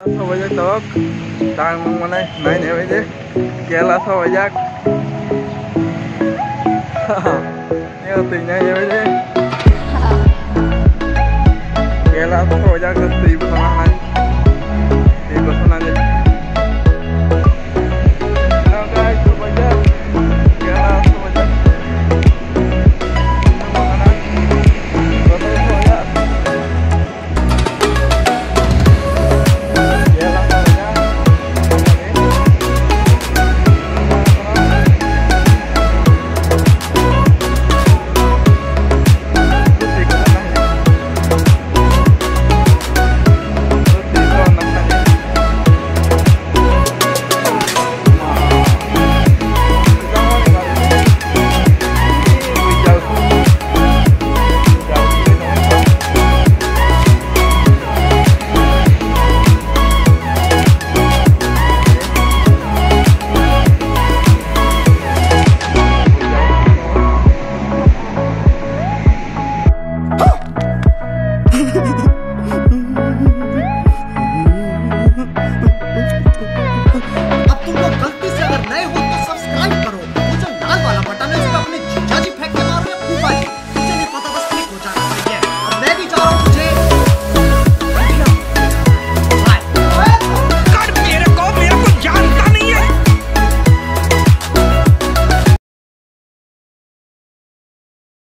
Sao vậy tốt đang bên đây này nè vậy chứ kia là sao vậy giác nghe tình nha vậy chứ kia là sao vậy giác tình bên này